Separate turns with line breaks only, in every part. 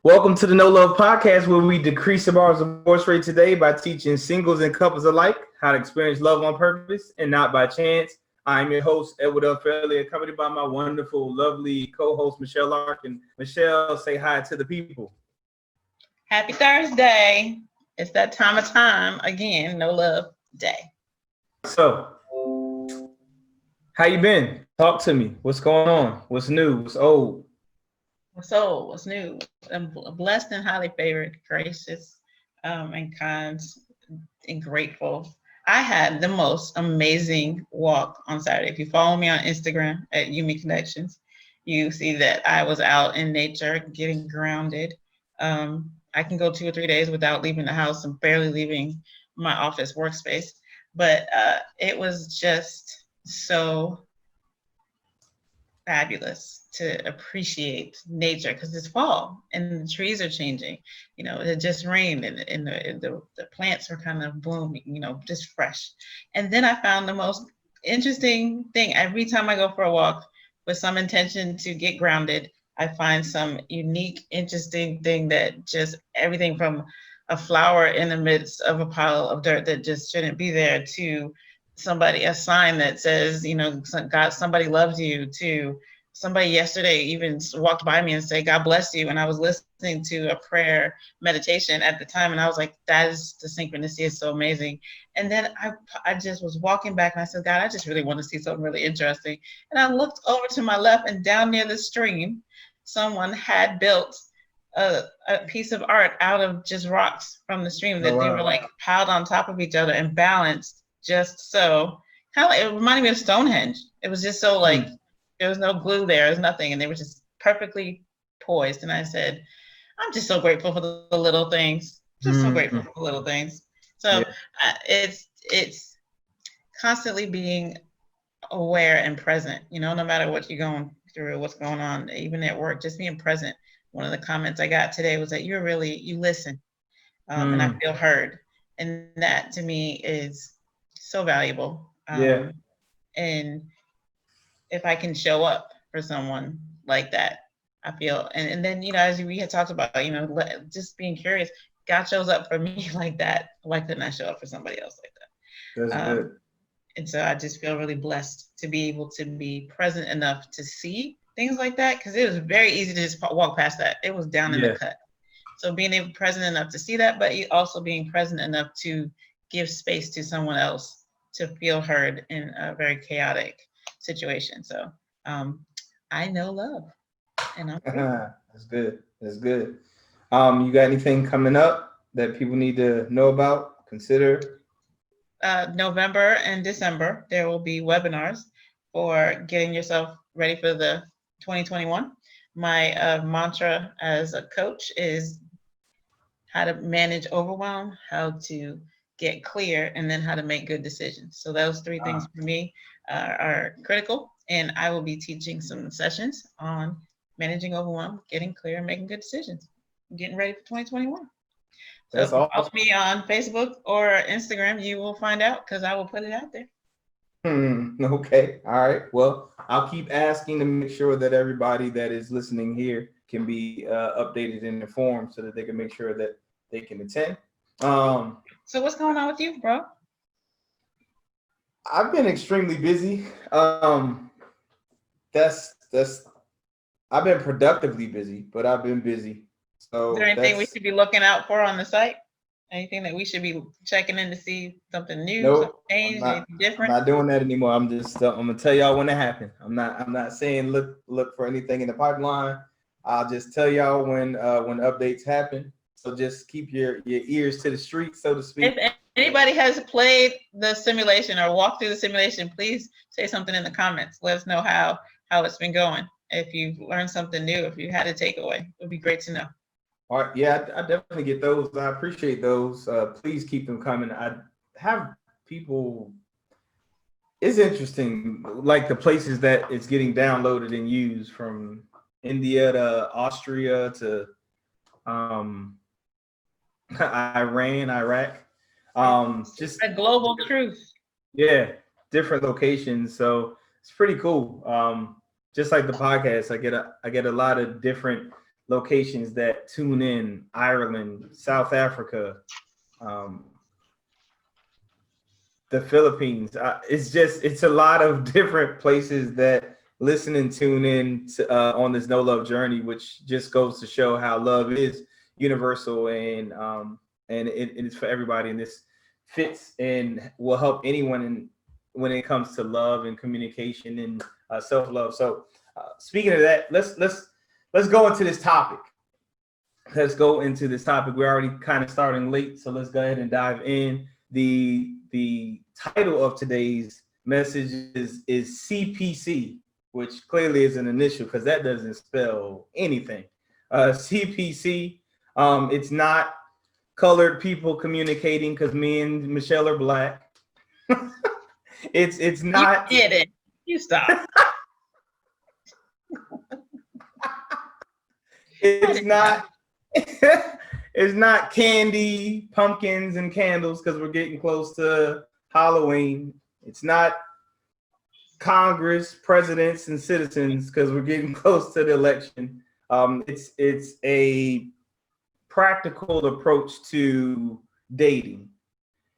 Welcome to the No Love Podcast, where we decrease the bar's divorce rate today by teaching singles and couples alike how to experience love on purpose and not by chance. I'm your host, Edward L. Fairley, accompanied by my wonderful, lovely co-host, Michelle Larkin. Michelle, say hi to the people.
Happy Thursday. It's that time again, No Love Day.
So, how you been? Talk to me. What's going on? What's new? What's old?
What's old? What's new? I'm blessed and highly favored, gracious, and kind and grateful. I had the most amazing walk on Saturday. If you follow me on Instagram at Yumi Connections, you see that I was out in nature getting grounded. I can go 2 or 3 days without leaving the house and barely leaving my office workspace. But it was just so fabulous to appreciate nature because it's fall and the trees are changing. You know, it just rained and the plants are kind of blooming, you know, just fresh. And then I found the most interesting thing. Every time I go for a walk with some intention to get grounded, I find some unique, interesting thing that just everything from a flower in the midst of a pile of dirt that just shouldn't be there to a sign that says, you know, God, somebody loves you, to somebody yesterday even walked by me and said, God bless you. And I was listening to a prayer meditation at the time. And I was like, that is the synchronicity is so amazing. And then I just was walking back and I said, God, I just really want to see something really interesting. And I looked over to my left and down near the stream, someone had built a piece of art out of just rocks from the stream that they were like piled on top of each other and balanced just so. Kind of like, it reminded me of Stonehenge. It was just so like, there was no glue there, there's nothing, and they were just perfectly poised. And I said, I'm just so grateful for the little things. Just so grateful for the little things. So it's constantly being aware and present, you know, no matter what you're going through, what's going on, even at work, just being present. One of the comments I got today was that you listen, and I feel heard. And that to me is so valuable. And if I can show up for someone like that, I feel, and then, you know, as we had talked about, you know, just being curious, God shows up for me like that. Why couldn't I show up for somebody else like that?
That's good.
And so I just feel really blessed to be able to be present enough to see things like that, because it was very easy to just walk past that. It was down in the cut. So being able present enough to see that, but also being present enough to give space to someone else to feel heard in a very chaotic situation. So I know love, and I'm
That's good. That's good. You got anything coming up that people need to know about, consider?
November and December, there will be webinars for getting yourself ready for the 2021. My mantra as a coach is how to manage overwhelm, how to get clear, and then how to make good decisions. So those 3 things for me are critical. And I will be teaching some sessions on managing overwhelm, getting clear, and making good decisions. I'm getting ready for 2021. So if you follow me on Facebook or Instagram, you will find out, because I will put it out there.
Okay. All right. Well, I'll keep asking to make sure that everybody that is listening here can be updated and informed so that they can make sure that they can attend.
So what's going on with you, bro?
I've been extremely busy. I've been productively busy, but I've been busy. So
is there anything we should be looking out for on the site? Anything that we should be checking in to see something new, something changed, anything different?
I'm not doing that anymore. I'm gonna tell y'all when it happened. I'm not saying look for anything in the pipeline. I'll just tell y'all when updates happen. So just keep your ears to the street, so to speak.
If anybody has played the simulation or walked through the simulation, please say something in the comments. Let us know how it's been going. If you've learned something new, if you had a takeaway, it would be great to know.
All right, yeah, I definitely get those. I appreciate those. Please keep them coming. I have people. It's interesting, like the places that it's getting downloaded and used, from India to Austria to Iran, Iraq. Just
a global truth.
Yeah, different locations. So it's pretty cool. Just like the podcast, I get a lot of different locations that tune in: Ireland, South Africa, um, the Philippines. It's a lot of different places that listen and tune in to, on this no love journey, which just goes to show how love is universal, and it is for everybody. And this fits and will help anyone when it comes to love and communication and self love. So, speaking of that, let's go into this topic. Let's go into this topic. We're already kind of starting late, so let's go ahead and dive in. The title of today's message is CPC, which clearly is an initial because that doesn't spell anything. CPC. It's not colored people communicating because me and Michelle are black. It's not.
You did it. You stop.
It's not. It's not candy, pumpkins, and candles because we're getting close to Halloween. It's not Congress, presidents, and citizens because we're getting close to the election. It's a practical approach to dating,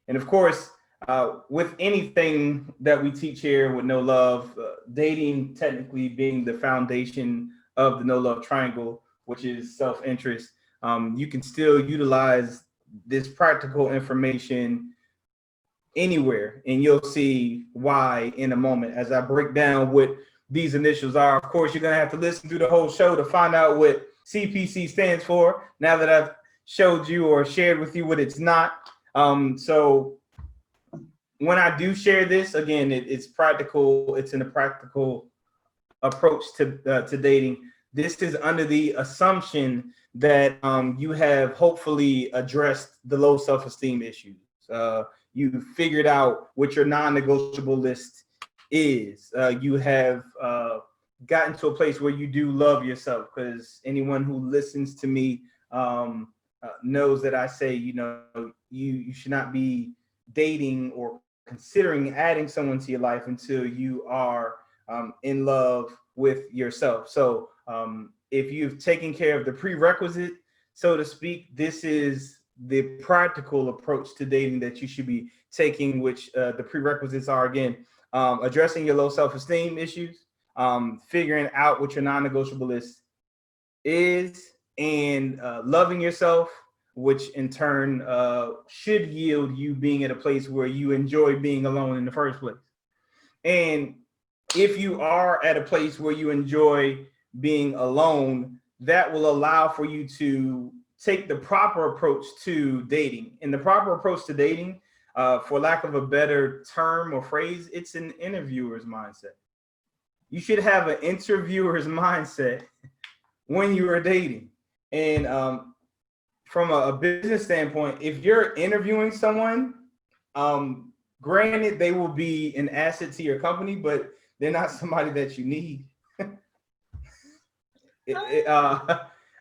and of course, with anything that we teach here with No Love, dating technically being the foundation of the No Love triangle, which is self-interest. You can still utilize this practical information anywhere, and you'll see why in a moment as I break down what these initials are. Of course, you're going to have to listen through the whole show to find out what CPC stands for, now that I've showed you or shared with you what it's not. So when I do share this, again, it's practical. It's in a practical approach to dating. This is under the assumption that you have hopefully addressed the low self-esteem issues. You figured out what your non-negotiable list is. You have gotten to a place where you do love yourself, because anyone who listens to me knows that I say, you should not be dating or considering adding someone to your life until you are in love with yourself. So if you've taken care of the prerequisite, so to speak, this is the practical approach to dating that you should be taking, which the prerequisites are, again, addressing your low self-esteem issues, figuring out what your non-negotiable list is, and loving yourself, which in turn should yield you being at a place where you enjoy being alone in the first place. And if you are at a place where you enjoy being alone, that will allow for you to take the proper approach to dating. And the proper approach to dating, for lack of a better term or phrase, it's an interviewer's mindset. You should have an interviewer's mindset when you are dating. And from a business standpoint, if you're interviewing someone, granted, they will be an asset to your company, but they're not somebody that you need.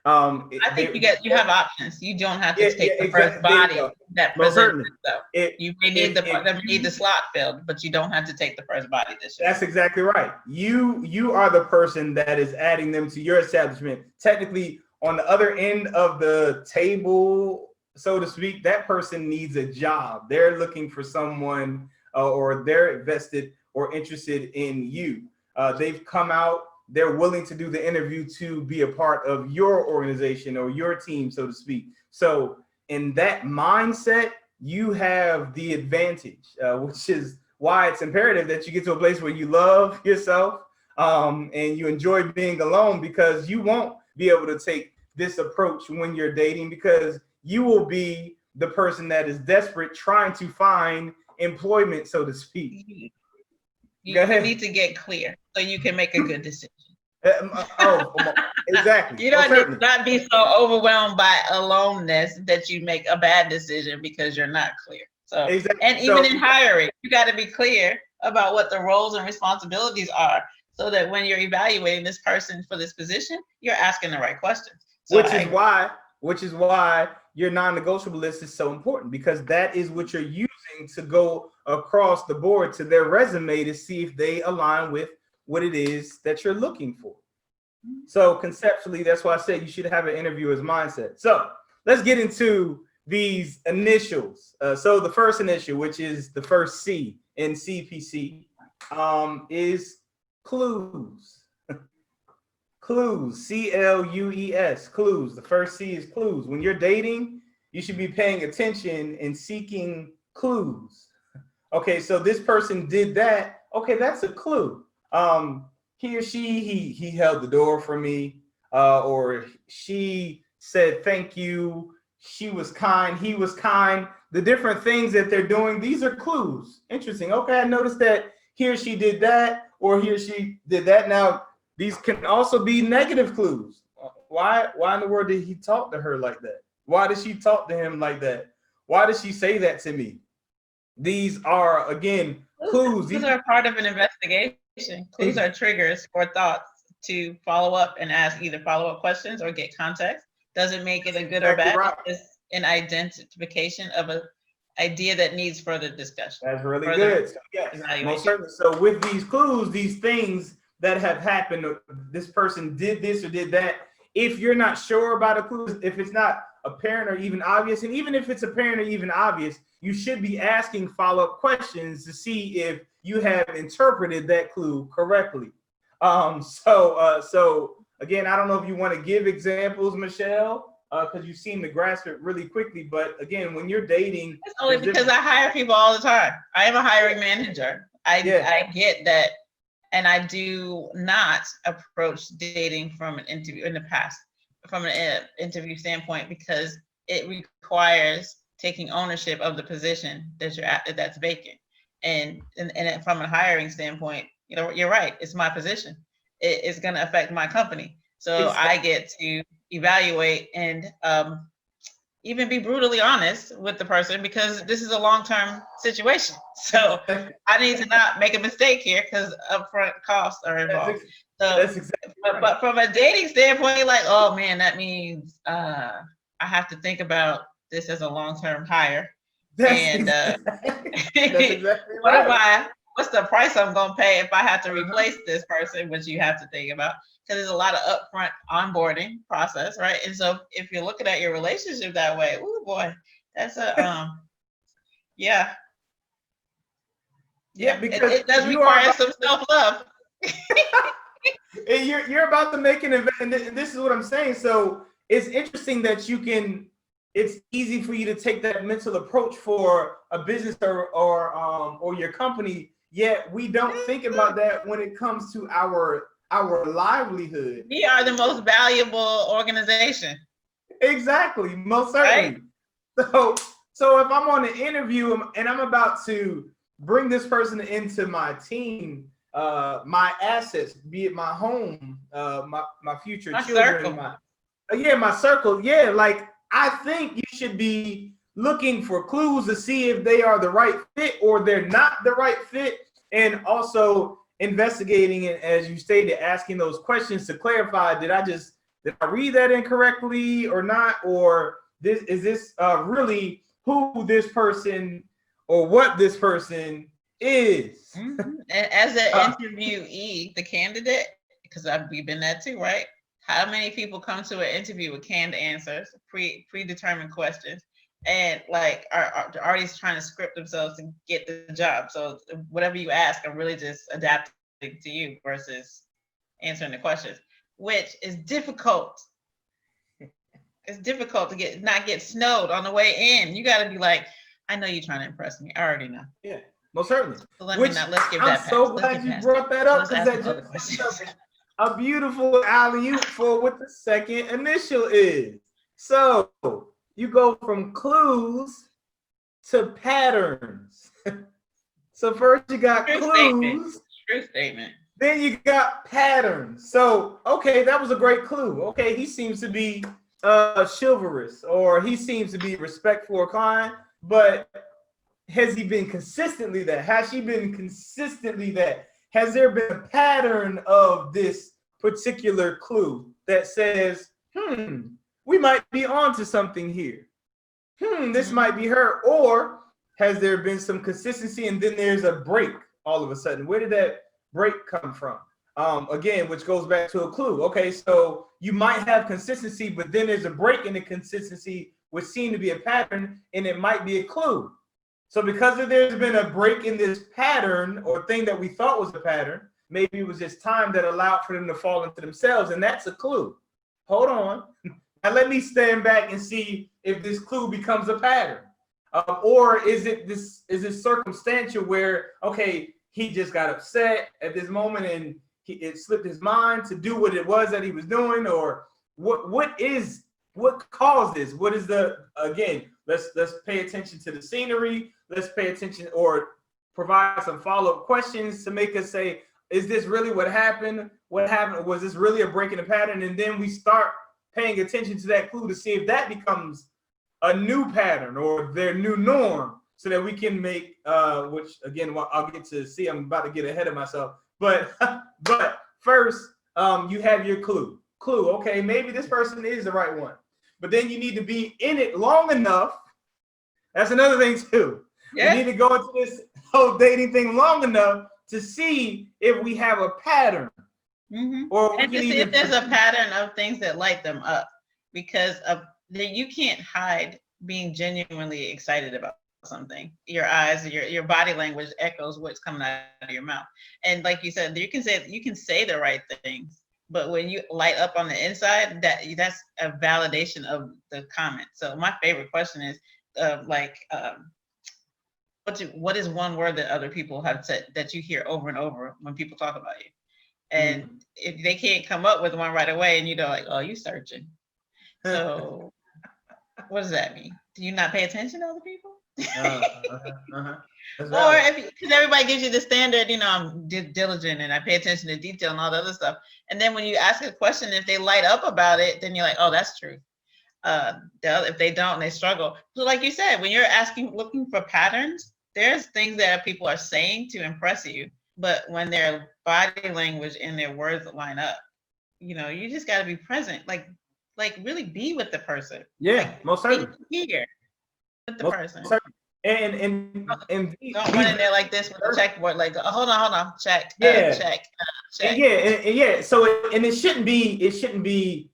I think you have options. You don't have to take the first body that presents itself. You may need the slot filled, but you don't have to take the first body this year.
That's exactly right. You are the person that is adding them to your establishment. Technically, on the other end of the table, so to speak, that person needs a job. They're looking for someone, or they're invested or interested in you. They've come out. They're willing to do the interview to be a part of your organization or your team, so to speak. So in that mindset, you have the advantage, which is why it's imperative that you get to a place where you love yourself and you enjoy being alone, because you won't be able to take this approach when you're dating, because you will be the person that is desperate trying to find employment, so to speak.
You need to get clear so you can make a good decision.
Exactly.
You don't need to not be so overwhelmed by aloneness that you make a bad decision because you're not clear. So, exactly. And even in hiring, you got to be clear about what the roles and responsibilities are, so that when you're evaluating this person for this position, you're asking the right questions. So
which is why your non-negotiable list is so important, because that is what you're using to go across the board to their resume to see if they align with what it is that you're looking for. So conceptually, that's why I said you should have an interviewer's mindset. So let's get into these initials. So the first initial, which is the first C in CPC, is clues. Clues, CLUES, clues. The first C is clues. When you're dating, you should be paying attention and seeking clues. Okay, so this person did that. Okay, that's a clue. He or she, he held the door for me, or she said thank you. She was kind. He was kind. The different things that they're doing, these are clues. Interesting. Okay, I noticed that he or she did that, or he or she did that. Now, these can also be negative clues. Why in the world did he talk to her like that? Why did she talk to him like that? Why did she say that to me? These are, again, clues.
These are part of an investigation. Clues are triggers for thoughts to follow up and ask either follow-up questions or get context. Doesn't make it a good or bad. Right. It's an identification of an idea that needs further discussion.
That's really good. So, yes, most certainly. So with these clues, these things that have happened, this person did this or did that. If you're not sure about a clue, if it's not apparent or even obvious, and even if it's apparent or even obvious, you should be asking follow-up questions to see if you have interpreted that clue correctly. So again, I don't know if you want to give examples, Michelle, because you seem to grasp it really quickly. But again, when you're dating,
it's only because I hire people all the time. I am a hiring manager. I get that. And I do not approach dating from an interview in the past, from an interview standpoint, because it requires taking ownership of the position that you're at, that's vacant. And from a hiring standpoint, you know, you're right. It's my position. It's going to affect my company. So exactly. I get to evaluate and even be brutally honest with the person, because this is a long-term situation. So I need to not make a mistake here because upfront costs are involved. That's exactly right. But from a dating standpoint, like, oh man, that means I have to think about this as a long-term hire. And that's exactly right. What's the price I'm going to pay if I have to replace this person, which you have to think about, because there's a lot of upfront onboarding process, right? And so if you're looking at your relationship that way, oh boy, that's a yeah, because it does require some self-love.
You're about to make an event, and this is what I'm saying. So it's interesting that it's easy for you to take that mental approach for a business or your company, yet we don't think about that when it comes to our livelihood.
We are the most valuable organization.
Exactly, most certainly. Right? So if I'm on an interview and I'm about to bring this person into my team, my assets, be it my home, my future children, my circle, like I think you should be looking for clues to see if they are the right fit or they're not the right fit, and also investigating it, as you stated, asking those questions to clarify, did I read that incorrectly or not, or is this really who this person or what this person is?
Mm-hmm. And as an interviewee, the candidate, because we've been that too, right? How many people come to an interview with canned answers, predetermined questions, and like are already trying to script themselves to get the job? So whatever you ask, I'm really just adapting to you versus answering the questions, which is difficult. It's difficult to not get snowed on the way in. You got to be like, I know you're trying to impress me. I already know.
Yeah, most certainly.
So let's give that.
I'm so glad you brought that up, because that just a beautiful alley-oop for what the second initial is. So you go from clues to patterns. So first you got clues.
True statement.
Then you got patterns. So, okay, that was a great clue. Okay, he seems to be chivalrous, or he seems to be respectful or kind, but has he been consistently that? Has she been consistently that? Has there been a pattern of this particular clue that says, we might be onto something here. This might be her. Or has there been some consistency and then there's a break all of a sudden? Where did that break come from? Again, which goes back to a clue. Okay, so you might have consistency, but then there's a break in the consistency, which seemed to be a pattern, and it might be a clue. So because there's been a break in this pattern or thing that we thought was a pattern, maybe it was just time that allowed for them to fall into themselves, and that's a clue. Hold on. Now let me stand back and see if this clue becomes a pattern. Or is it circumstantial where, okay, he just got upset at this moment and it slipped his mind to do what it was that he was doing, or what caused this? What is again, let's pay attention to the scenery. Let's pay attention or provide some follow-up questions to make us say, is this really what happened? What happened? Was this really a break in the pattern? And then we start paying attention to that clue to see if that becomes a new pattern or their new norm, so that we can make, which again, I'll get to see. I'm about to get ahead of myself. But first, you have your clue. Okay, maybe this person is the right one. But then you need to be in it long enough. That's another thing too. Yeah. You need to go into this whole dating thing long enough to see if we have a pattern.
Mm-hmm. Or and to see if there's a pattern of things that light them up, because you can't hide being genuinely excited about something. Your eyes, your body language echoes what's coming out of your mouth. And like you said, you can say the right things, but when you light up on the inside, that's a validation of the comment. So my favorite question is what is one word that other people have said that you hear over and over when people talk about you? And if they can't come up with one right away, and you know, like, oh, you searching. So what does that mean? Do you not pay attention to other people? Or because everybody gives you the standard, you know, I'm diligent and I pay attention to detail and all the other stuff. And then when you ask a question, if they light up about it, then you're like, oh, that's true. If they don't, they struggle. So like you said, when you're looking for patterns, there's things that people are saying to impress you. But when their body language and their words line up, you know, you just got to be present, like really be with the person.
Yeah, most certainly.
Here with the person.
And
don't run in there like this with a checkboard, like, oh, hold on, check, check.
Yeah. So it shouldn't be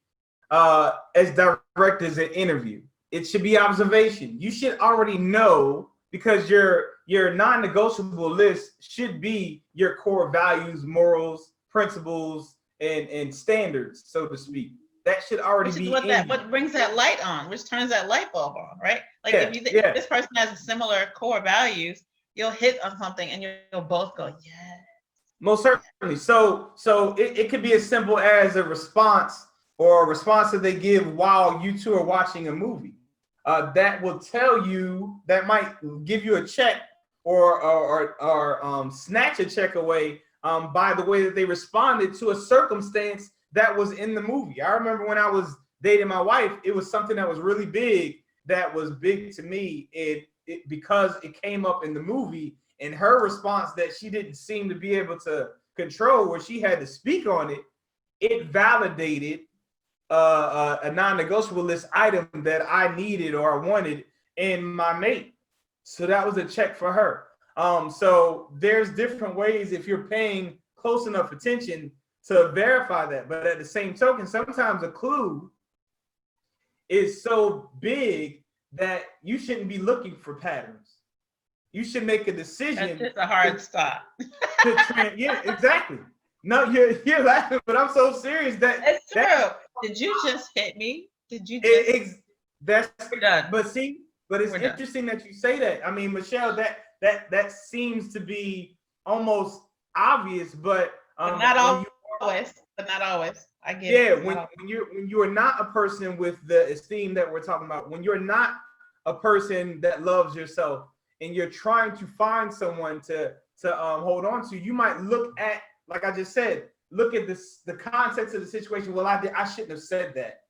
as direct as an interview. It should be observation. You should already know, because your non-negotiable list should be your core values, morals, principles, and standards, so to speak. That should already be
what brings that light on, which turns that light bulb on, right? Like if this person has similar core values, you'll hit on something and you'll both go, yeah.
Most certainly. So it could be as simple as a response that they give while you two are watching a movie. That will tell you, that might give you a check or snatch a check away by the way that they responded to a circumstance that was in the movie. I remember when I was dating my wife, it was something that was really big, that was big to me. Because it came up in the movie, and her response that she didn't seem to be able to control, where she had to speak on it, it validated a non-negotiable list item that I needed or I wanted in my mate. So that was a check for her. So there's different ways, if you're paying close enough attention, to verify that. But at the same token, sometimes a clue is so big that you shouldn't be looking for patterns. You should make a decision.
That's a hard stop.
Yeah, exactly. No, you're laughing, but I'm so serious that
it's true. Did you just hit me? Did you just?
That's done. But it's interesting that you say that. I mean, Michelle, that seems to be almost obvious, but
not always. But not always. I get it.
Yeah, when you are not a person with the esteem that we're talking about, when you're not a person that loves yourself, and you're trying to find someone to hold on to, you might look at, like I just said, look at the context of the situation. Well, I shouldn't have said that,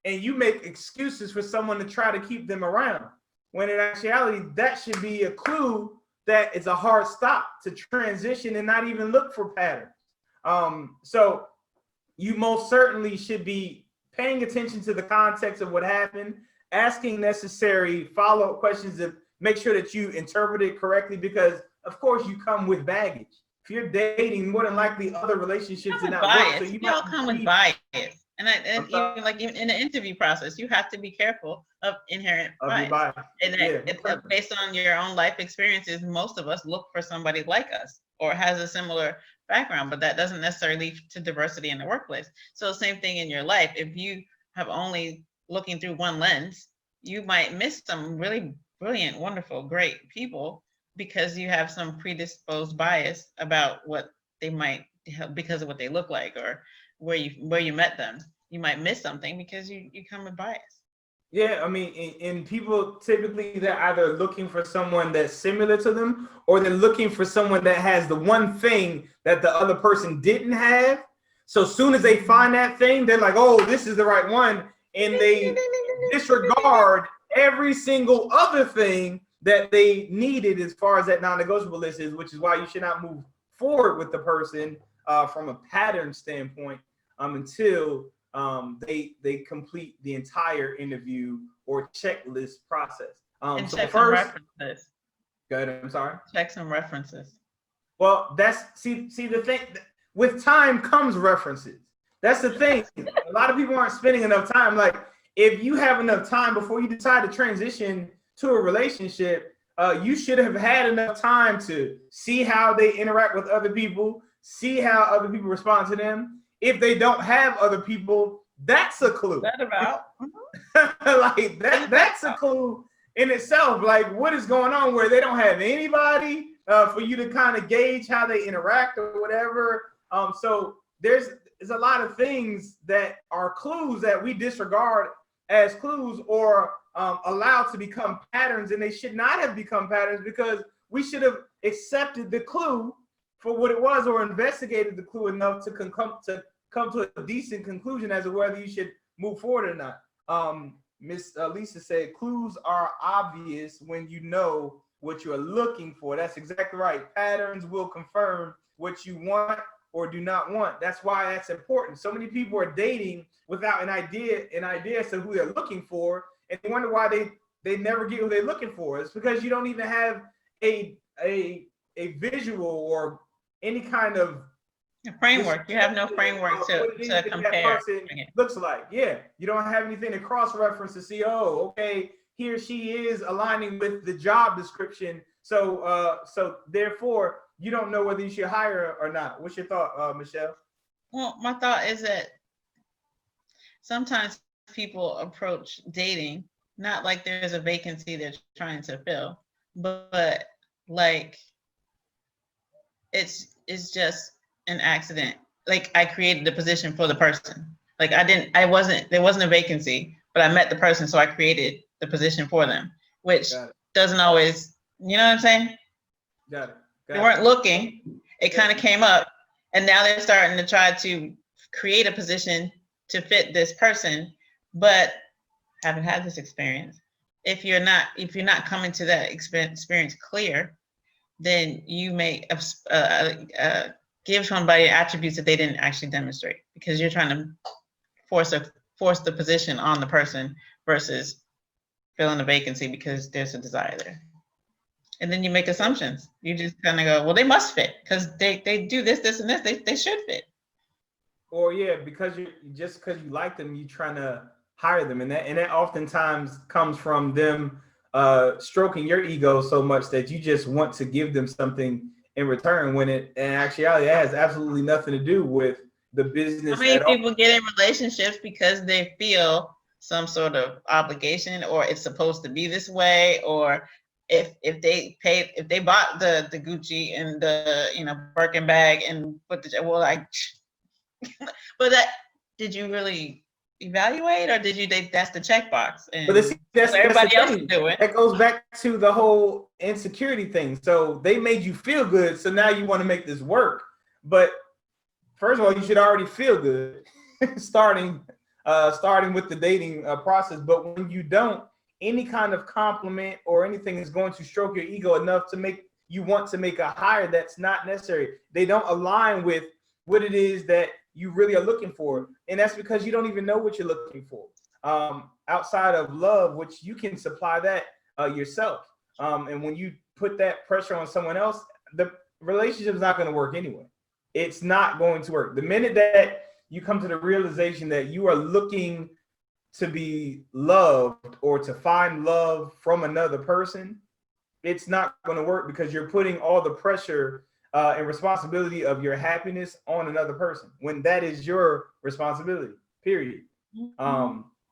and you make excuses for someone to try to keep them around. When in actuality, that should be a clue that it's a hard stop to transition and not even look for patterns. So you most certainly should be paying attention to the context of what happened, asking necessary follow-up questions to make sure that you interpret it correctly, because of course you come with baggage. if you're dating, more than likely other relationships did not work. So
Bias.
you
We
might
all come with
be.
bias. And
I'm sorry,
even in the interview process, you have to be careful of inherent
of your
bias.
bias.
And
Yeah,
based on your own life experiences, most of us look for somebody like us or has a similar background, but that doesn't necessarily lead to diversity in the workplace. So same thing in your life. If you have only looking through one lens, you might miss some really brilliant, wonderful, great people because you have some predisposed bias about what they might because of what they look like or where you met them. You might miss something because you come with bias.
yeah. I mean, and people typically they're either looking for someone that's similar to them, or they're looking for someone that has the one thing that the other person didn't have. So as soon as they find that thing, they're like, "Oh, this is the right one," and they disregard every single other thing that they needed as far as that non-negotiable list is, which is why you should not move forward with the person from a pattern standpoint until they complete the entire interview or checklist process.
And
So
check some
first,
references.
go ahead. I'm sorry.
Check some references.
Well, that's see the thing. With time comes references. That's the thing. A lot of people aren't spending enough time. Like if you have enough time before you decide to transition to a relationship, you should have had enough time to see how they interact with other people, see how other people respond to them. If they don't have other people, that's a clue.
That about
Like that's a clue in itself. Like what is going on where they don't have anybody for you to kind of gauge how they interact or whatever. So there's a lot of things that are clues that we disregard as clues or allowed to become patterns, and they should not have become patterns because we should have accepted the clue for what it was or investigated the clue enough to come to a decent conclusion as to whether you should move forward or not. Miss Lisa said clues are obvious when you know what you're looking for. That's exactly right. Patterns will confirm what you want or do not want. That's why that's important. So many people are dating without an idea as to who they're looking for, and they wonder why they never get who they're looking for. It's because you don't even have a visual or any kind of
framework. You have no framework to compare.
That person looks like. Yeah, you don't have anything to cross-reference to see. Oh, okay, he or she is aligning with the job description. So therefore, you don't know whether you should hire or not. What's your thought, Michelle?
Well, my thought is that sometimes people approach dating not like there's a vacancy they're trying to fill, but like it's just an accident. Like I created the position for the person. Like there wasn't a vacancy, but I met the person, so I created the position for them, which doesn't always, you know what I'm saying?
Got it.
They weren't looking. It kind of came up, and now they're starting to try to create a position to fit this person, but haven't had this experience. If you're not coming to that experience clear, then you may give somebody attributes that they didn't actually demonstrate because you're trying to force the position on the person versus filling a vacancy because there's a desire there. And then you make assumptions. You just kind of go, well, they must fit because they do this, this, and this. They should fit.
Or yeah, because you like them, you trying to hire them, and that oftentimes comes from them stroking your ego so much that you just want to give them something in return when in actuality it has absolutely nothing to do with the business.
How many people get in relationships because they feel some sort of obligation or it's supposed to be this way, or if they bought the Gucci and the Birkin bag and put but did you really evaluate or did you that's the checkbox?
But that's
everybody else is doing.
That goes back to the whole insecurity thing. So they made you feel good, so now you want to make this work. But first of all, you should already feel good starting with the dating process. But when you don't, any kind of compliment or anything is going to stroke your ego enough to make you want to make a hire that's not necessary. They don't align with what it is that you really are looking for. And that's because you don't even know what you're looking for. Outside of love, which you can supply that yourself. And when you put that pressure on someone else, relationship's not going to work anyway. It's not going to work. The minute that you come to the realization that you are looking to be loved or to find love from another person, it's not going to work because you're putting all the pressure and responsibility of your happiness on another person when that is your responsibility, period.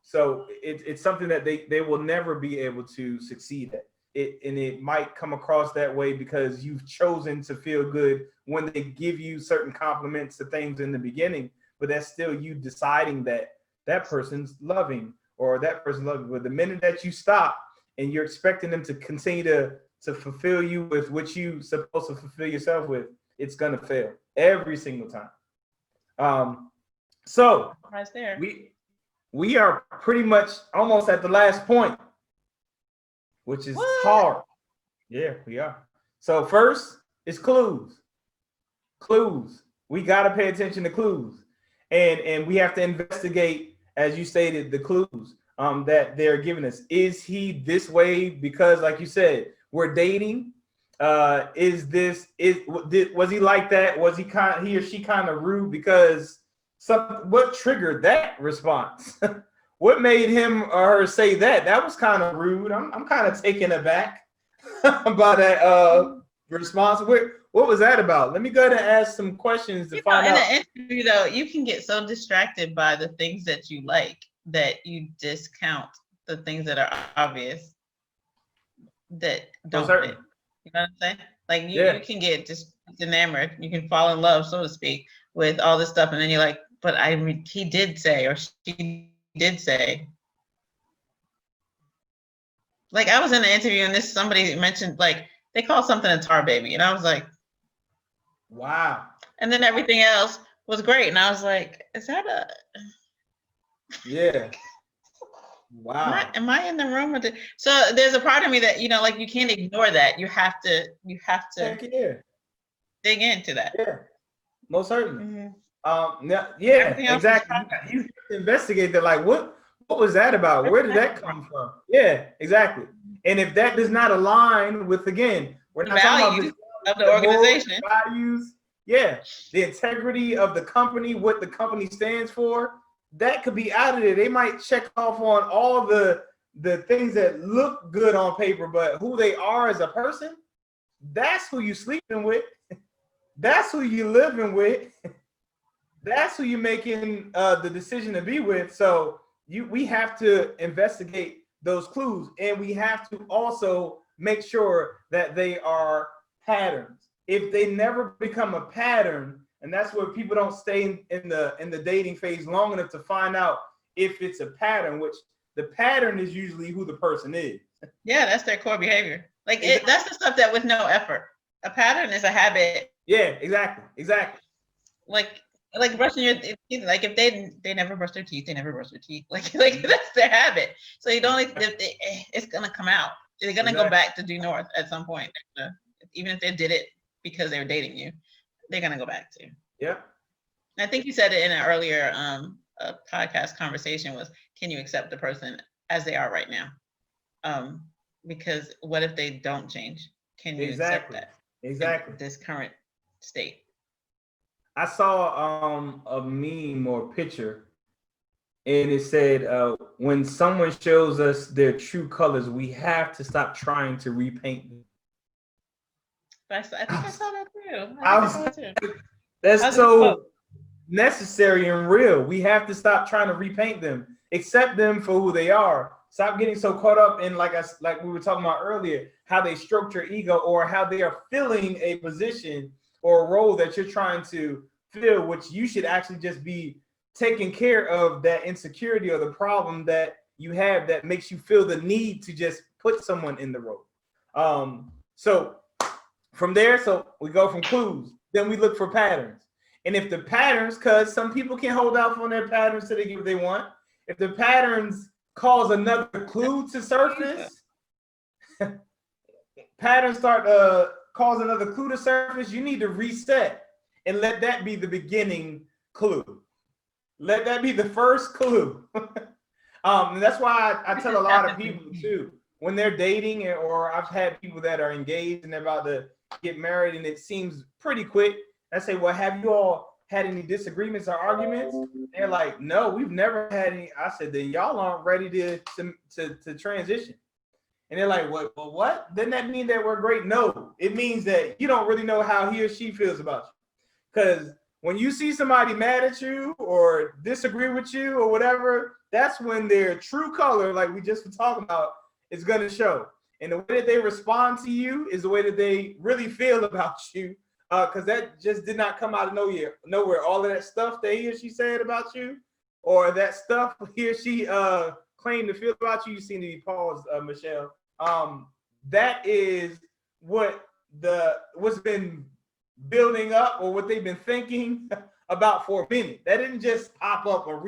So it's something that they will never be able to succeed at. And it might come across that way because you've chosen to feel good when they give you certain compliments to things in the beginning, but that's still you deciding that that person's loving or that person's loving. But the minute that you stop and you're expecting them to continue to fulfill you with what you supposed to fulfill yourself with, it's gonna fail every single time. So
right there.
We are pretty much almost at the last point, which is hard. Yeah, we are. So first is clues. Clues. We gotta pay attention to clues, and we have to investigate, as you stated, the clues that they're giving us. Is he this way because, like you said, we're dating? Was he like that? Was he or she kind of rude because what triggered that response? What made him or her say that? That was kind of rude. I'm kind of taken aback by that response. What was that about? Let me go ahead and ask some questions to find out.
In an interview, though, you can get so distracted by the things that you like that you discount the things that are obvious that don't fit. You know what I'm saying? Like you can get just enamored. You can fall in love, so to speak, with all this stuff, and then you're like, but he did say, or she did say. Like I was in an interview and somebody mentioned like they called something a tar baby, and I was like,
wow. And
then everything else was great, and I was like, is that a?
Yeah. Wow.
Am I in the room with it? So there's a part of me that like you can't ignore that. You have to dig into that.
Yeah, most certainly. Exactly. You have to investigate that. Like, what was that about? Where did that come from? Yeah, exactly. And if that does not align with, again, we're not talking about
of the organization
values. Yeah, the integrity of the company, what the company stands for. That could be out of there. They might check off on all the things that look good on paper, but who they are as a person, that's who you sleeping with. That's who you living with. That's who you're making the decision to be with. So we have to investigate those clues, and we have to also make sure that they are patterns. If they never become a pattern, and that's where people don't stay in the dating phase long enough to find out if it's a pattern, which the pattern is usually who the person is.
Yeah, that's their core behavior. Like that's the stuff that with no effort. A pattern is a habit.
Yeah, exactly.
Like brushing your teeth. Like if they never brush their teeth, they never brush their teeth. Like that's their habit. So you don't. It's gonna come out. They're gonna go back to due north at some point. Even if they did it because they were dating you, they're gonna go back to.
Yeah.
I think you said it in an earlier podcast conversation was, can you accept the person as they are right now? Because what if they don't change? Can you accept that?
Exactly.
This current state.
I saw a meme or picture, and it said, when someone shows us their true colors, we have to stop trying to repaint them.
I think I saw that too.
That's so necessary and real. We have to stop trying to repaint them. Accept them for who they are. Stop getting so caught up in like we were talking about earlier, how they stroked your ego or how they are filling a position or a role that you're trying to fill, which you should actually just be taking care of that insecurity or the problem that you have that makes you feel the need to just put someone in the role. So from there, so we go from clues, then we look for patterns. And if the patterns, because some people can hold out on their patterns till they get what they want. If the patterns cause another clue to surface, patterns start cause another clue to surface, you need to reset and let that be the beginning clue. Let that be the first clue. And that's why I tell a lot of people too, when they're dating, or I've had people that are engaged and they're about to get married and it seems pretty quick. I say, well, have you all had any disagreements or arguments? They're like, no, we've never had any. I said, then y'all aren't ready to transition. And they're like, well, what? Doesn't that mean that we're great? No, it means that you don't really know how he or she feels about you. Because when you see somebody mad at you or disagree with you or whatever, that's when their true color, like we just were talking about, is going to show. And the way that they respond to you is the way that they really feel about you. Because that just did not come out of nowhere. All of that stuff that he or she said about you, or that stuff he or she claimed to feel about you, you seem to be paused, Michelle. That is what's been building up, or what they've been thinking about for a minute. That didn't just pop up or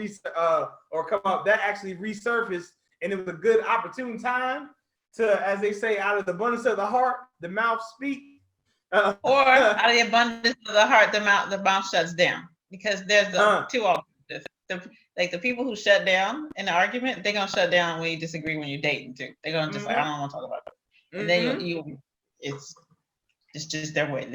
come up. That actually resurfaced, and it was a good opportune time to, as they say, out of the abundance of the heart, the mouth speak.
Or out of the abundance of the heart, the mouth shuts down. Because there's two alternatives. The people who shut down in the argument, they're gonna shut down when you disagree when you're dating too. They're gonna just like, I don't want to talk about it. And then it's just their way.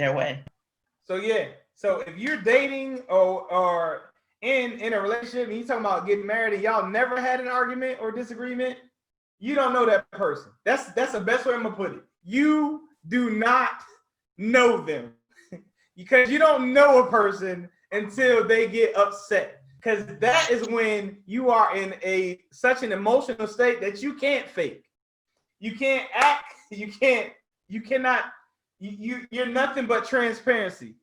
So yeah. So if you're dating or in a relationship and you're talking about getting married and y'all never had an argument or disagreement, you don't know that person. That's the best way I'm gonna put it. You do not know them because you don't know a person until they get upset, because that is when you are in such an emotional state that you can't fake, you can't act, you're nothing but transparency,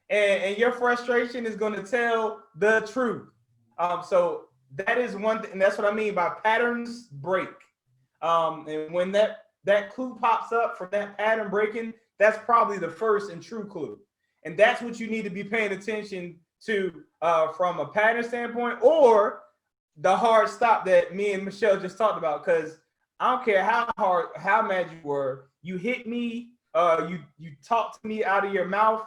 and your frustration is going to tell the truth. So that is one thing, and that's what I mean by patterns break. And when that clue pops up from that pattern breaking, that's probably the first and true clue. And that's what you need to be paying attention to from a pattern standpoint, or the hard stop that me and Michelle just talked about. Because I don't care how mad you were, you hit me, you talked to me out of your mouth.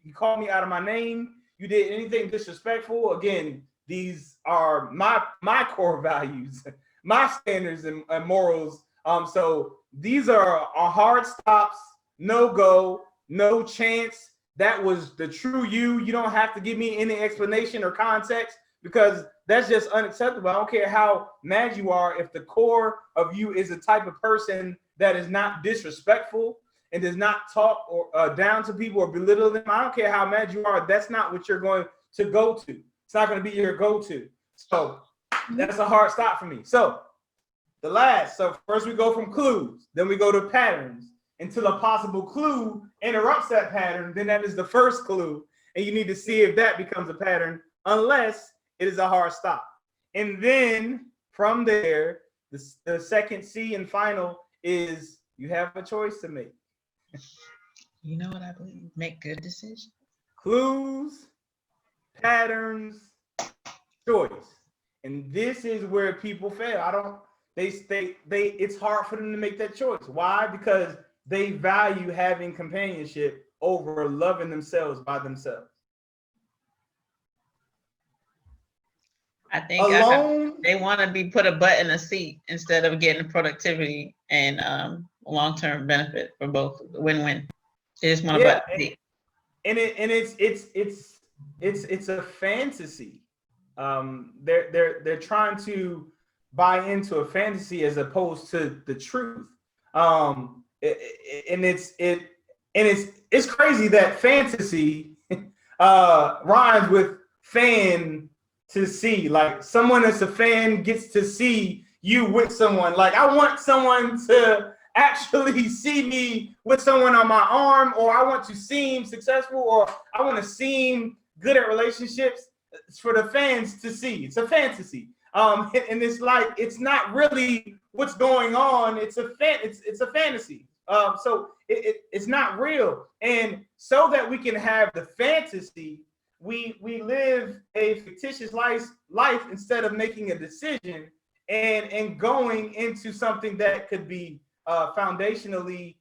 You called me out of my name. You did anything disrespectful. Again, these are my core values, my standards and morals. So these are hard stops. No go, no chance. That was the true you. You don't have to give me any explanation or context, because that's just unacceptable. I don't care how mad you are. If the core of you is the type of person that is not disrespectful and does not talk or down to people or belittle them, I don't care how mad you are. That's not what you're going to go to. It's not going to be your go-to. So that's a hard stop for me. So first we go from clues, then we go to patterns, until a possible clue interrupts that pattern. Then that is the first clue, and you need to see if that becomes a pattern, unless it is a hard stop. And then from there, the second C and final is you have a choice to make.
You know what I believe? Make good decisions.
Clues, patterns, choice. And this is where people fail. It's hard for them to make that choice. Why? Because they value having companionship over loving themselves by themselves.
I think they want to be put a butt in a seat instead of getting productivity and long-term benefit for both. Win-win. They just want a butt in a seat.
And it's a fantasy. They're trying to buy into a fantasy as opposed to the truth. It's crazy that fantasy rhymes with fan to see. Like, someone that's a fan gets to see you with someone. Like, I want someone to actually see me with someone on my arm, or I want to seem successful, or I want to seem good at relationships. It's for the fans to see. It's a fantasy. And it's like, it's not really what's going on. It's a fantasy. So it's not real. And so that we can have the fantasy, we live a fictitious life instead of making a decision and going into something that could be foundationally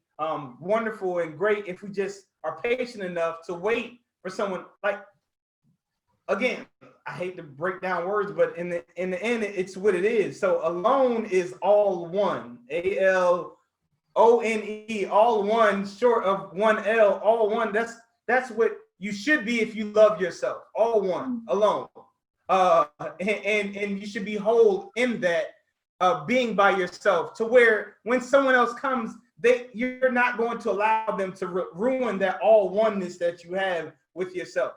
wonderful and great if we just are patient enough to wait for someone. Like, again, I hate to break down words, but in the end, it's what it is. So alone is all one. ALONE. ONE, all one, short of one L, all one. That's what you should be if you love yourself. All one, alone. And you should be whole in that being by yourself, to where when someone else comes, you're not going to allow them to ruin that all oneness that you have with yourself.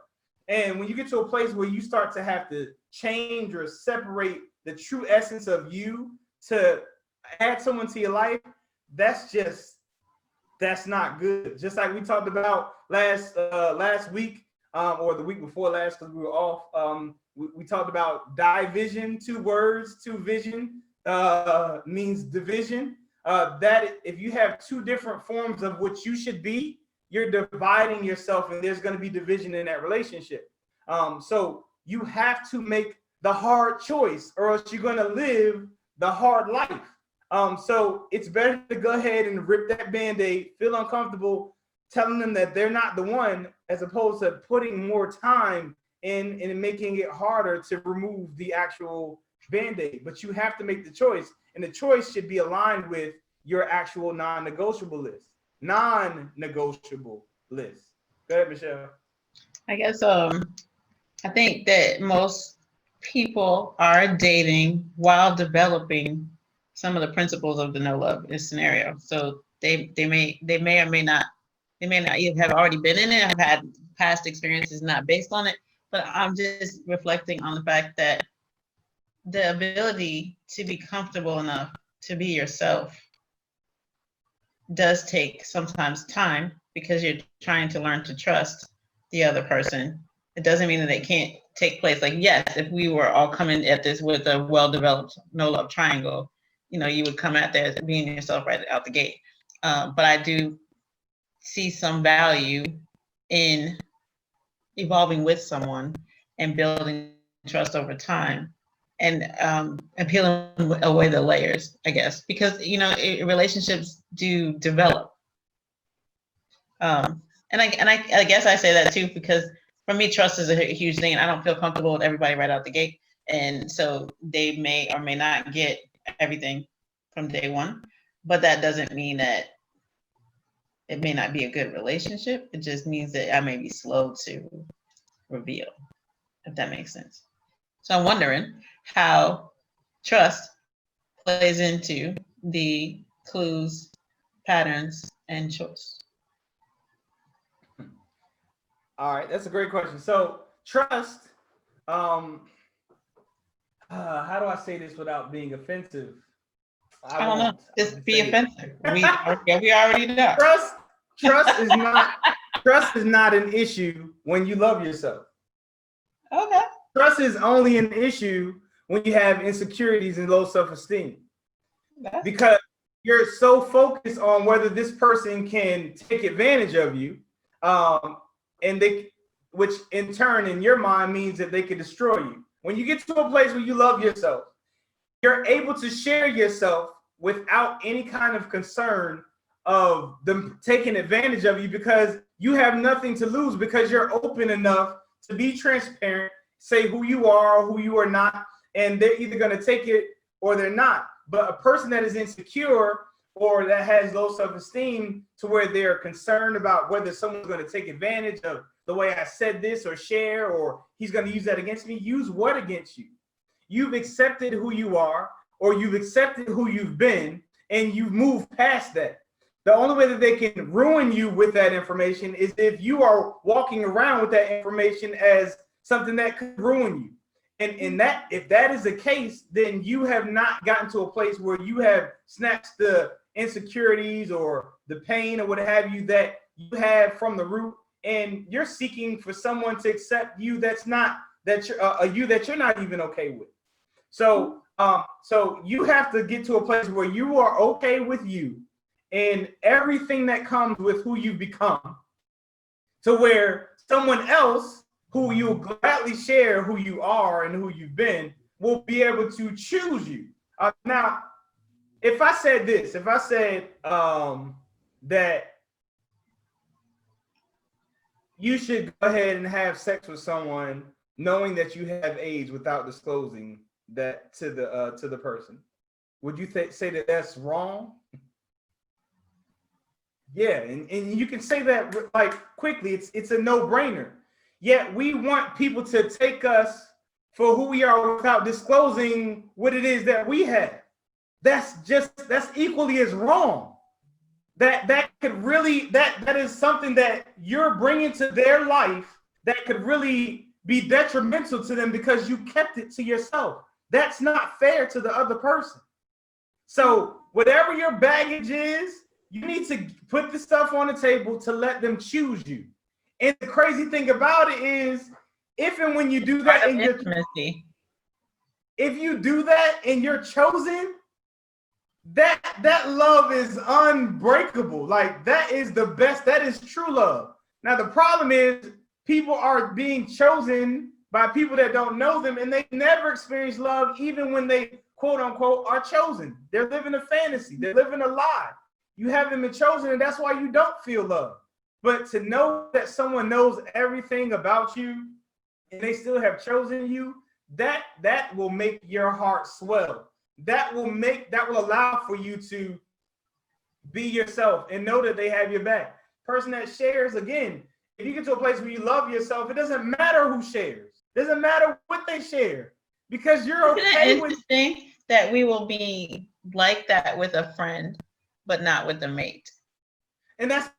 And when you get to a place where you start to have to change or separate the true essence of you to add someone to your life, that's not good. Just like we talked about last week, or the week before last, because we were off. We talked about division, 2 words, 2 vision means division. That if you have 2 different forms of what you should be, you're dividing yourself, and there's going to be division in that relationship. So you have to make the hard choice, or else you're going to live the hard life. So it's better to go ahead and rip that Band-Aid, feel uncomfortable, telling them that they're not the one, as opposed to putting more time in and making it harder to remove the actual Band-Aid. But you have to make the choice, and the choice should be aligned with your actual non-negotiable list. Non-negotiable list. Go ahead, Michelle.
I guess I think that most people are dating while developing some of the principles of the no love scenario. So they may or may not, they may not either have already been in it, have had past experiences not based on it. But I'm just reflecting on the fact that the ability to be comfortable enough to be yourself does take sometimes time, because you're trying to learn to trust the other person. It doesn't mean that it can't take place. Like, yes, if we were all coming at this with a well-developed no love triangle, you would come at there being yourself right out the gate. But I do see some value in evolving with someone and building trust over time, and peeling away the layers, I guess, because relationships do develop. And I guess I say that too, because for me, trust is a huge thing, and I don't feel comfortable with everybody right out the gate, and so they may or may not get everything from day one. But that doesn't mean that it may not be a good relationship. It just means that I may be slow to reveal, if that makes sense. So I'm wondering how trust plays into the clues, patterns, and choice.
All right, that's a great question. So trust, how do I say this without being offensive?
I don't know. Just be offensive. We already know.
Trust is not an issue when you love yourself.
Okay.
Trust is only an issue when you have insecurities and low self-esteem. Because you're so focused on whether this person can take advantage of you, which in turn in your mind means that they can destroy you. When you get to a place where you love yourself, you're able to share yourself without any kind of concern of them taking advantage of you, because you have nothing to lose, because you're open enough to be transparent, say who you are, who you are not, and they're either going to take it or they're not. But a person that is insecure or that has low self-esteem, to where they're concerned about whether someone's going to take advantage of the way I said this or share, or he's going to use that against me. Use what against you? You've accepted who you are, or you've accepted who you've been, and you've moved past that. The only way that they can ruin you with that information is if you are walking around with that information as something that could ruin you. And if that is the case, then you have not gotten to a place where you have snatched the insecurities or the pain or what have you that you have from the root, and you're seeking for someone to accept you that's not that you're not even okay with. So you have to get to a place where you are okay with you and everything that comes with who you become, to where someone else who you gladly share who you are and who you've been will be able to choose you. Now, if I said that you should go ahead and have sex with someone knowing that you have AIDS without disclosing that to the person, would you say that that's wrong? Yeah, and you can say that like quickly. It's a no-brainer. Yet we want people to take us for who we are without disclosing what it is that we have. That's equally as wrong. That could really that is something that you're bringing to their life that could really be detrimental to them because you kept it to yourself. That's not fair to the other person. So whatever your baggage is, you need to put the stuff on the table to let them choose you. And the crazy thing about it is, if and when you do that, and if you do that and you're chosen, that love is unbreakable. Like that is the best. That is true love. Now the problem is people are being chosen by people that don't know them, and they never experience love, even when they quote unquote are chosen. They're living a fantasy. They're living a lie. You haven't been chosen, and that's why you don't feel love. But to know that someone knows everything about you and they still have chosen you, that will make your heart swell. That will allow for you to be yourself and know that they have your back. Person that shares, again, if you get to a place where you love yourself, it doesn't matter who shares. It doesn't matter what they share, because you're okay with.
Interesting that we will be like that with a friend, but not with a mate.
And that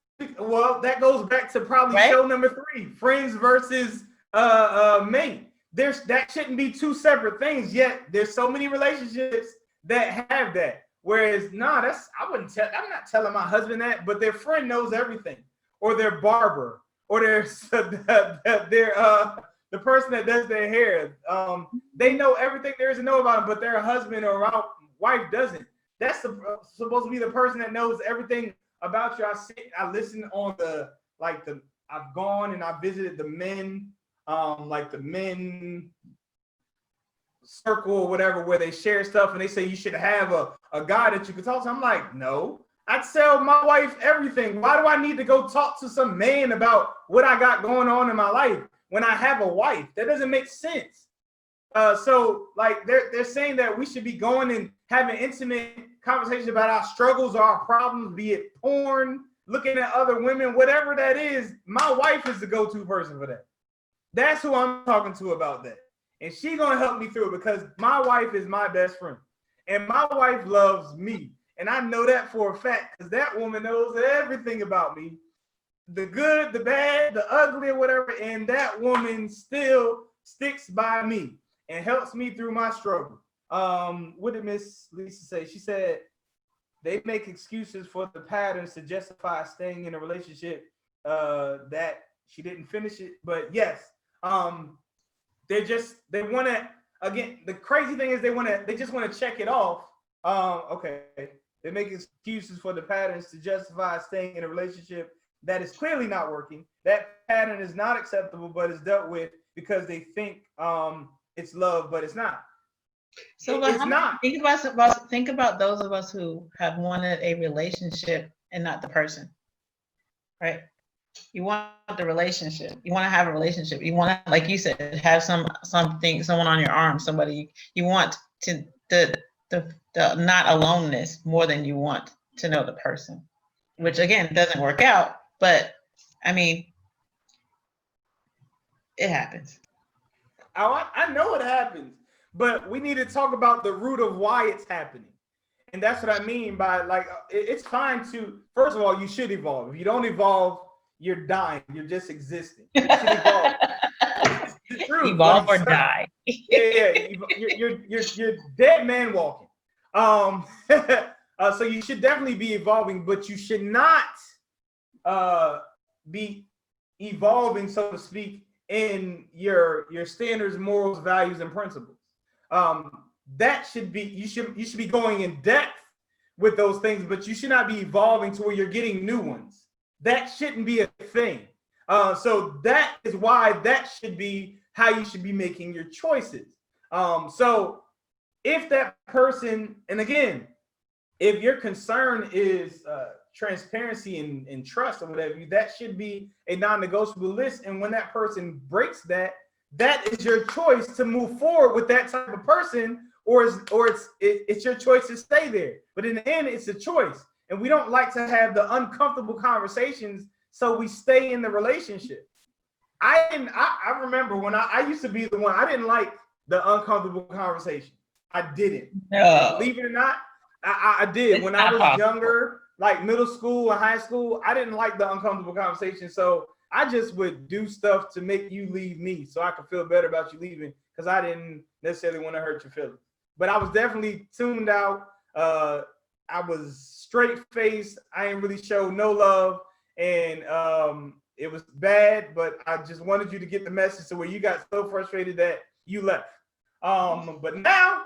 goes back to probably show number 3, friends versus mate. That shouldn't be two separate things, yet there's so many relationships that have that. Whereas, I'm not telling my husband that, but their friend knows everything, or their barber, or their the person that does their hair. They know everything there is to know about them, but their husband or wife doesn't. That's supposed to be the person that knows everything about you. I listen on I've gone and I visited the men, like the men circle or whatever, where they share stuff and they say you should have a guy that you can talk to. I'm like, no, I tell my wife everything. Why do I need to go talk to some man about what I got going on in my life when I have a wife? That doesn't make sense. So like they're saying that we should be going and having intimate conversations about our struggles or our problems, be it porn, looking at other women, whatever that is. My wife is the go-to person for that. That's who I'm talking to about that. And she's going to help me through it, because my wife is my best friend. And my wife loves me. And I know that for a fact, because that woman knows everything about me. The good, the bad, the ugly, or whatever. And that woman still sticks by me and helps me through my struggle. What did Miss Lisa say? She said they make excuses for the patterns to justify staying in a relationship that she didn't finish it. But yes, they want to, again, the crazy thing is they just want to check it off. Okay, they make excuses for the patterns to justify staying in a relationship that is clearly not working. That pattern is not acceptable, but is dealt with because they think it's love, but it's not.
So
it's not.
Think about those of us who have wanted a relationship and not the person, right? You want the relationship. You want to have a relationship. You want to, like you said, have someone on your arm, somebody. You want to the not aloneness more than you want to know the person, which again doesn't work out. But I mean, it happens.
I know it happens, but we need to talk about the root of why it's happening. And that's what I mean by, like, it's fine to, first of all, you should evolve. If you don't evolve, you're dying. You're just existing. You should evolve. It's true.
Evolve or die.
Yeah. You're dead man walking. So you should definitely be evolving, but you should not be evolving, so to speak, in your standards, morals, values, and principles. That should be, you should be going in depth with those things, but you should not be evolving to where you're getting new ones. That shouldn't be a thing. So that is why that should be how you should be making your choices. So if that person, and again, if your concern is transparency and trust or whatever, that should be a non-negotiable list. And when that person breaks that, that is your choice to move forward with that type of person, or it's your choice to stay there. But in the end, it's a choice. and we don't like to have the uncomfortable conversations, so we stay in the relationship. I remember when I used to be the one, I didn't like the uncomfortable conversation. I didn't.
No,
Believe it or not, I did.
it's
When I
not
was
possible.
younger, like middle school and high school, I didn't like the uncomfortable conversation. So I just would do stuff to make you leave me so I could feel better about you leaving, because I didn't necessarily want to hurt your feelings. But I was definitely tuned out. I was straight faced. I didn't really show no love. And it was bad, but I just wanted you to get the message to where you got so frustrated that you left. But now,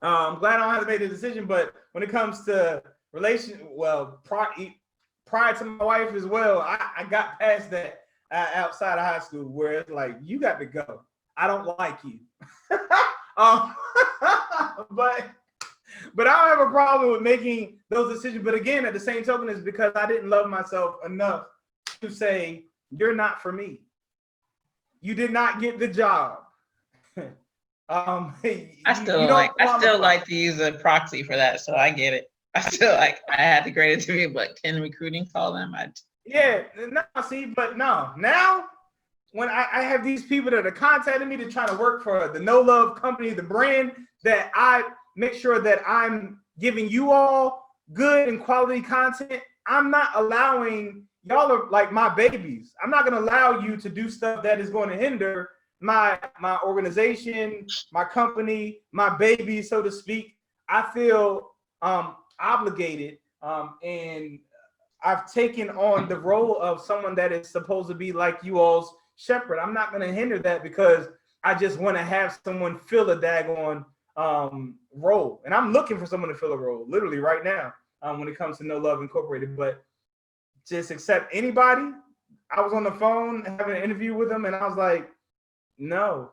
I'm glad I don't have to make the decision. But when it comes to prior to my wife as well, I got past that outside of high school, where it's like, you got to go. I don't like you. um, but I don't have a problem with making those decisions. But again, at the same token, it's because I didn't love myself enough to say, you're not for me. You did not get the job.
I still like to use a proxy for that, so I get it. I still like, I had to grade it to me, but can recruiting call them?
But no. Now, when I have these people that are contacting me to try to work for the No Love company, the brand, that I make sure that I'm giving you all good and quality content, I'm not allowing, y'all are like my babies. I'm not going to allow you to do stuff that is going to hinder my organization, my company, my baby, so to speak. I feel obligated, and I've taken on the role of someone that is supposed to be like you all's shepherd. I'm not going to hinder that because I just want to have someone fill a daggone role. And I'm looking for someone to fill a role literally right now when it comes to No Love Incorporated. But just accept anybody. I was on the phone having an interview with him, and I was like, no.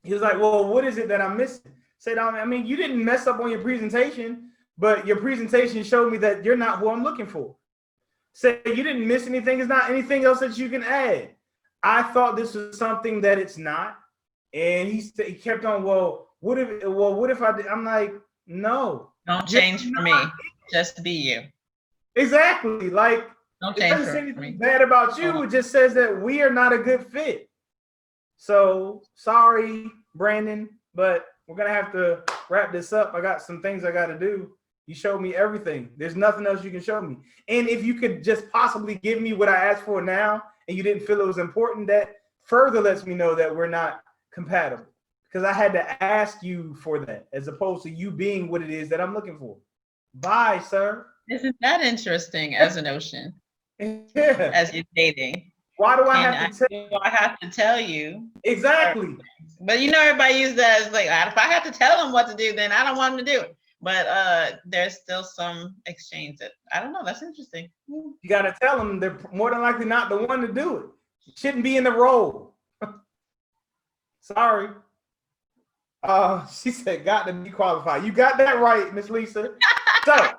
He was like, well, what is it that I'm missing? Said, I mean, you didn't mess up on your presentation, but your presentation showed me that you're not who I'm looking for. Say you didn't miss anything. It's not anything else that you can add. I thought this was something that it's not. And he kept on, well, what if I did? I'm like, no.
Don't change for me. Just be you.
Exactly. Like,
don't
it
change
doesn't say
for me.
anything bad about you. It just says that we are not a good fit. So sorry, Brandon, but we're going to have to wrap this up. I got some things I got to do. You showed me everything. There's nothing else you can show me. And if you could just possibly give me what I asked for now, and you didn't feel it was important, that further lets me know that we're not compatible, because I had to ask you for that as opposed to you being what it is that I'm looking for. Bye, sir.
Isn't that interesting as a notion?
Yeah.
As you're dating.
Why do I have
to tell you?
Exactly.
But you know, everybody uses that as like, if I have to tell them what to do, then I don't want them to do it. But there's still some exchange that, I don't know, that's interesting.
You got to tell them they're more than likely not the one to do it. You shouldn't be in the role. Sorry. She said, got to be qualified. You got that right, Miss Lisa. So,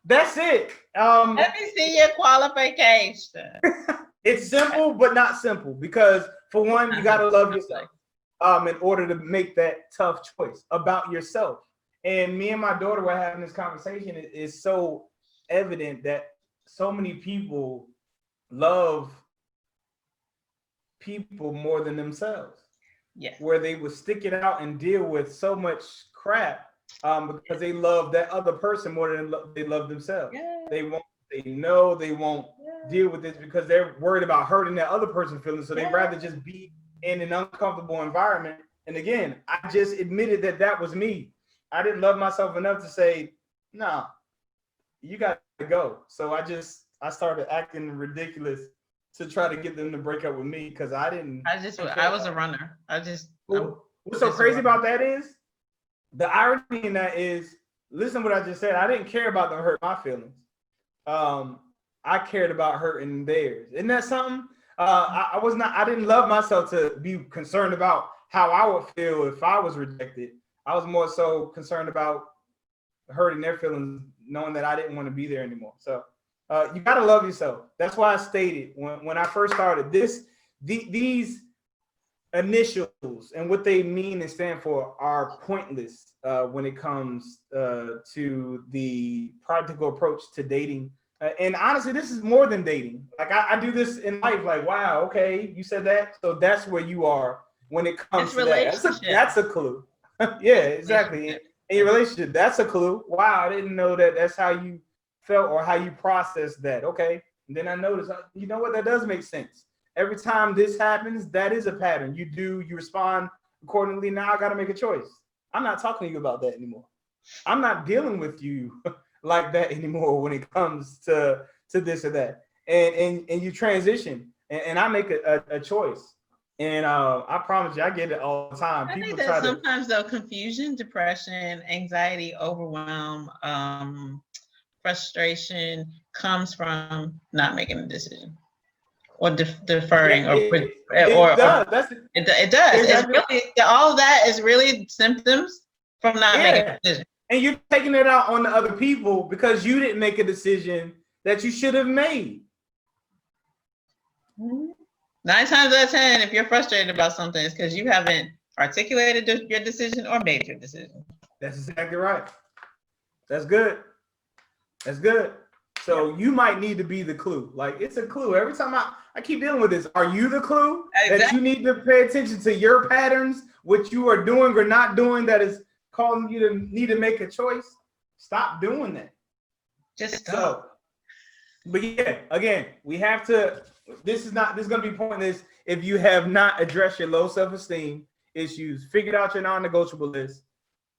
that's it.
Let me see your qualification.
It's simple, but not simple, because for one, you got to love yourself in order to make that tough choice about yourself. And me and my daughter were having this conversation. It is so evident that so many people love people more than themselves.
Yes.
Where they would stick it out and deal with so much crap because they love that other person more than they love themselves.
Yeah.
They won't deal with this because they're worried about hurting that other person's feelings. So they'd rather just be in an uncomfortable environment. And again, I just admitted that was me. I didn't love myself enough to say, no, you got to go. So I started acting ridiculous to try to get them to break up with me, because I
was a runner.
What's so crazy about that is, the irony in that is, listen to what I just said. I didn't care about them hurt my feelings. I cared about hurting theirs. Isn't that something? I didn't love myself to be concerned about how I would feel if I was rejected. I was more so concerned about hurting their feelings, knowing that I didn't want to be there anymore. So you got to love yourself. That's why I stated when I first started these initials and what they mean and stand for are pointless when it comes to the practical approach to dating. And honestly, this is more than dating. Like I do this in life. Like, wow, okay, you said that, so that's where you are when it comes
It's
to that. That's a clue. Yeah, exactly. In your relationship, that's a clue. Wow, I didn't know that. That's how you felt or how you processed that. Okay, and then I noticed, you know what? That does make sense. Every time this happens, that is a pattern. You respond accordingly. Now I got to make a choice. I'm not talking to you about that anymore. I'm not dealing with you like that anymore when it comes to this or that. And you transition, and I make a choice. And I promise you, I get it all the time.
I
People
think
try
that sometimes though, confusion, depression, anxiety, overwhelm, frustration comes from not making a decision or deferring,
yeah,
or
it does.
it does. It's
Exactly.
really, all of that is really symptoms from not making a decision.
And you're taking it out on the other people because you didn't make a decision that you should have made.
9 times out of 10, if you're frustrated about something, it's because you haven't articulated your decision or made your decision.
That's exactly right. That's good. That's good. So you might need to be the clue. Like, it's a clue. Every time I keep dealing with this, are you the clue? Exactly. That you need to pay attention to your patterns, what you are doing or not doing that is causing you to need to make a choice? Stop doing that.
Just stop.
But yeah, again, we have to, this is going to be pointless if you have not addressed your low self-esteem issues, figured out your non-negotiable list,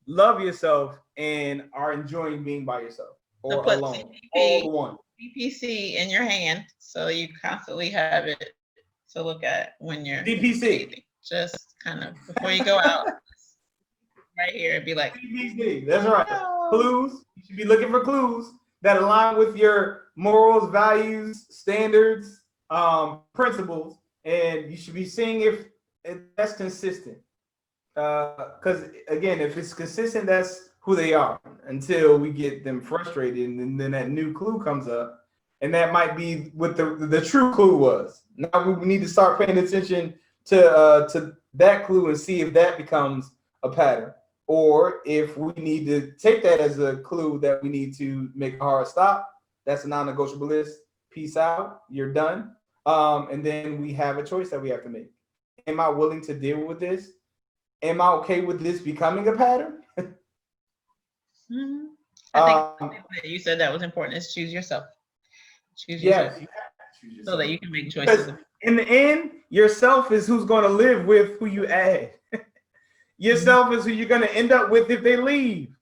love yourself, and are enjoying being by yourself or
put
alone. All one.
CPC in your hand so you constantly have it to look at when you're
CPC.
Just kind of before you go out, right here, and be like,
CPC. That's right. No. Clues. You should be looking for clues that align with your morals, values, standards, principles, and you should be seeing if that's consistent. Because again, if it's consistent, that's who they are until we get them frustrated, and then that new clue comes up, and that might be what the true clue was. Now we need to start paying attention to that clue and see if that becomes a pattern, or if we need to take that as a clue that we need to make a hard stop. That's a non-negotiable list. Peace out. You're done. And then we have a choice that we have to make. Am I willing to deal with this? Am I okay with this becoming a pattern?
Mm-hmm. I think you said that was important, is choose yourself. Choose yourself. Yes, you have to choose yourself. So that you can make choices. Because
in the end, yourself is who's going to live with who you add. Yourself is who you're going to end up with if they leave.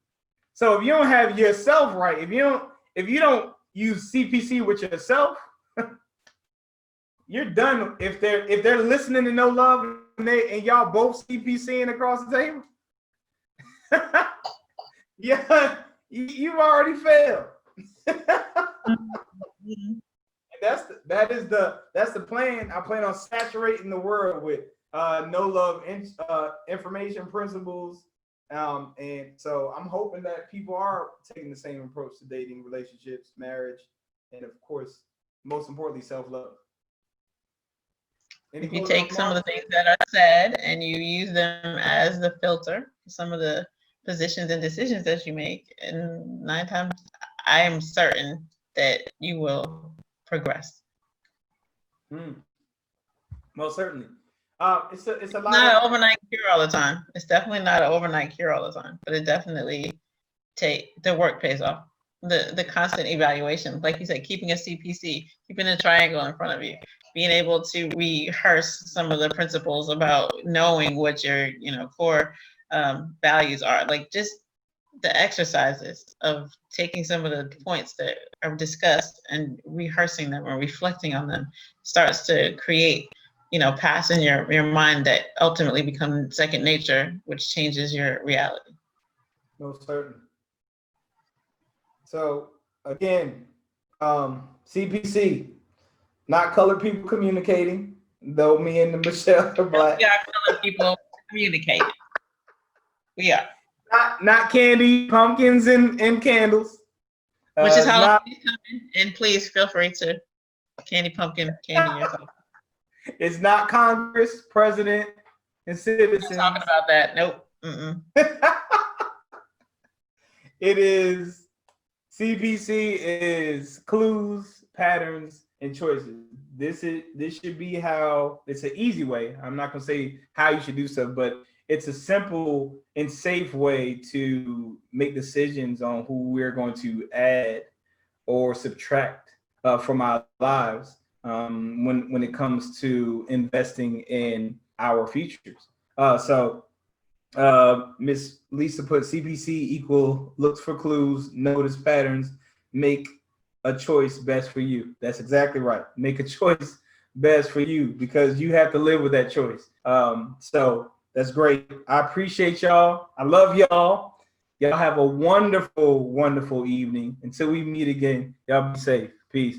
So if you don't have yourself right, if you don't use CPC with yourself, you're done. If they're listening to no love and y'all both CPCing across the table, yeah, you've already failed. Mm-hmm. That's the plan. I plan on saturating the world with no love information principles, and so I'm hoping that people are taking the same approach to dating, relationships, marriage, and of course, most importantly, self-love.
If you take some of the things that are said and you use them as the filter, some of the positions and decisions that you make, and 9 times, I am certain that you will progress.
Most certainly. It's a lot.
Not an overnight cure all the time. It's definitely not an overnight cure all the time, but it definitely the work pays off. The constant evaluation, like you said, keeping a CPC, keeping a triangle in front of you, being able to rehearse some of the principles about knowing what your core values are, like just the exercises of taking some of the points that are discussed and rehearsing them or reflecting on them starts to create paths in your mind that ultimately become second nature, which changes your reality.
Most certainly. So again, CPC, not colored people communicating, though me and Michelle are black.
We are colored people communicating. We are.
Not candy, pumpkins, and candles.
Which is how it's coming. And please feel free to candy yourself.
It's not Congress, president, and
We're not
citizens.
talking about that. Nope.
It is CPC is clues, patterns, and choices. This should be how it's an easy way. I'm not gonna say how you should do stuff, but it's a simple and safe way to make decisions on who we're going to add or subtract from our lives when it comes to investing in our futures. Miss Lisa put CPC equal looks for clues, notice patterns, make a choice best for you. That's exactly right. Make a choice best for you because you have to live with that choice. So that's great. I appreciate y'all. I love y'all. Y'all have a wonderful, wonderful evening. Until we meet again, y'all be safe. Peace.